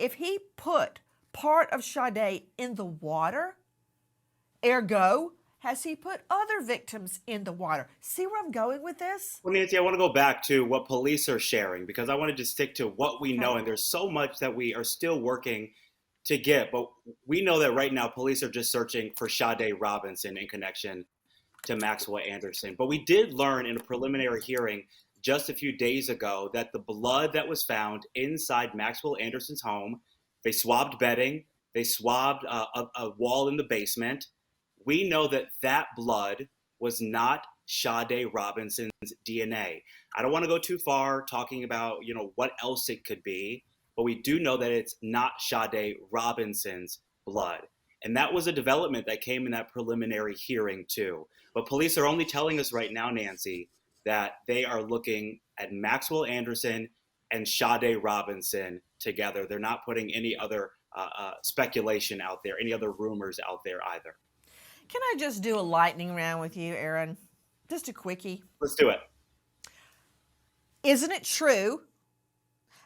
if he put part of Sade in the water, ergo, has he put other victims in the water? See where I'm going with this? Well, Nancy, I want to go back to what police are sharing because I wanted to stick to what we Okay. know, and there's so much that we are still working to get. But we know that right now, police are just searching for Sade Robinson in connection to Maxwell Anderson. But we did learn in a preliminary hearing just a few days ago that the blood that was found inside Maxwell Anderson's home, they swabbed bedding, they swabbed a wall in the basement. We know that that blood was not Sade Robinson's DNA. I don't want to go too far talking about, what else it could be, but we do know that it's not Sade Robinson's blood. And that was a development that came in that preliminary hearing too. But police are only telling us right now, Nancy, that they are looking at Maxwell Anderson and Sade Robinson together. They're not putting any other speculation out there, any other rumors out there either. Can I just do a lightning round with you, Aaron? Just a quickie. Let's do it. Isn't it true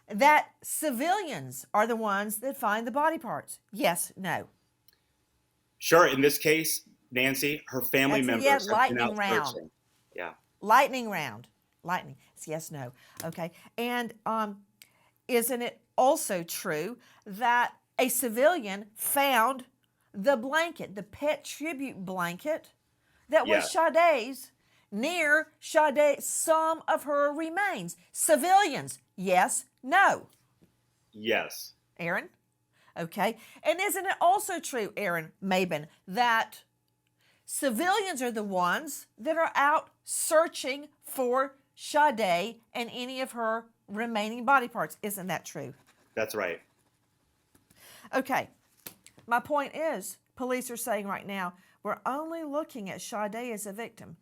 that civilians are the ones that find the body parts? Yes, no. Sure. In this case, Nancy, her family That's a members have been lightning out round. searching. Yeah. Lightning round. Lightning. It's yes, no. Okay. And isn't it also true that a civilian found the blanket, the pet tribute blanket that was Sade's, near Sade, some of her remains? Civilians. Yes, no. Yes. Aaron? Okay. And isn't it also true, Aaron Mabin, that civilians are the ones that are out searching for Sade and any of her remaining body parts? Isn't that true? That's right. Okay. My point is, police are saying right now, we're only looking at Sade as a victim.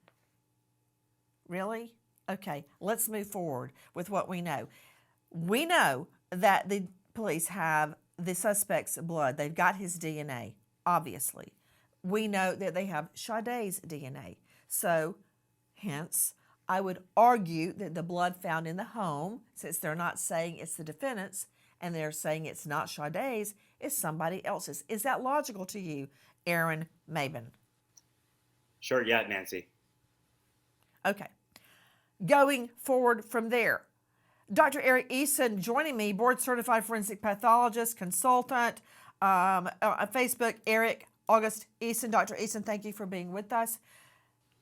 Really? Okay, let's move forward with what we know. We know that the police have the suspect's blood. They've got his DNA, obviously. We know that they have Sade's DNA. So, hence, I would argue that the blood found in the home, since they're not saying it's the defendant's and they're saying it's not Sade's, is somebody else's. Is that logical to you, Aaron Mabin? Sure. Yeah, Nancy. Okay. Going forward from there, Dr. Eric Eason joining me, board certified forensic pathologist, consultant, on Facebook, Eric August Eason. Dr. Eason, thank you for being with us.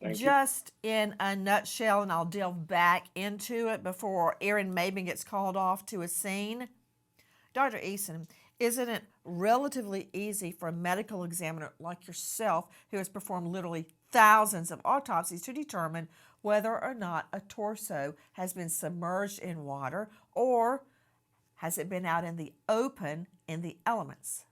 Thank you. Just in a nutshell, and I'll delve back into it before Aaron Mabin gets called off to a scene. Dr. Eason, isn't it relatively easy for a medical examiner like yourself, who has performed literally thousands of autopsies, to determine whether or not a torso has been submerged in water or has it been out in the open in the elements?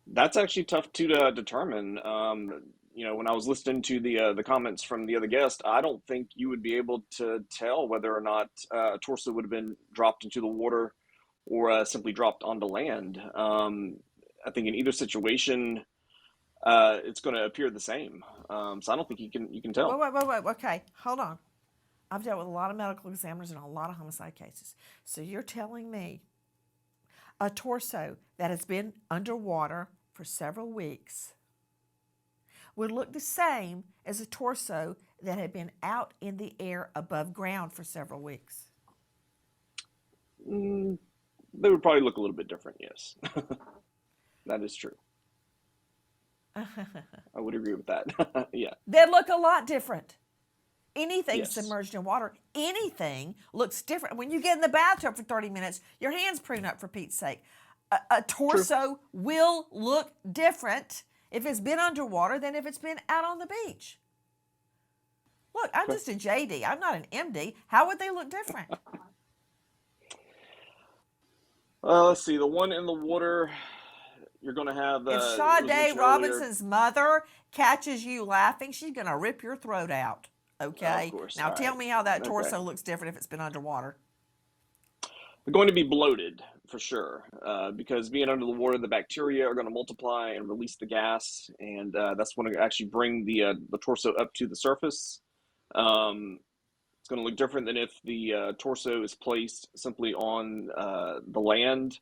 That's actually tough to determine. When I was listening to the comments from the other guest, I don't think you would be able to tell whether or not a torso would have been dropped into the water or simply dropped onto land. I think in either situation, it's going to appear the same. So I don't think you can tell. Wait. Okay, hold on. I've dealt with a lot of medical examiners and a lot of homicide cases. So you're telling me a torso that has been underwater for several weeks would look the same as a torso that had been out in the air above ground for several weeks? They would probably look a little bit different, yes. That is true. I would agree with that. Yeah. They'd look a lot different. Anything Yes. submerged in water, anything looks different. When you get in the bathtub for 30 minutes, your hands prune up, for Pete's sake. A torso will look different if it's been underwater than if it's been out on the beach. Look, I'm just a JD. I'm not an MD. How would they look different? Let's see. The one in the water, you're going to have. If it was Sade mentioned earlier. Robinson's mother catches you laughing, she's going to rip your throat out. Okay? Of course. Now All tell right. me how that Okay. torso looks different if it's been underwater. They're going to be bloated for sure, because being under the water, the bacteria are going to multiply and release the gas, and that's going to actually bring the torso up to the surface. It's going to look different than if the torso is placed simply on the land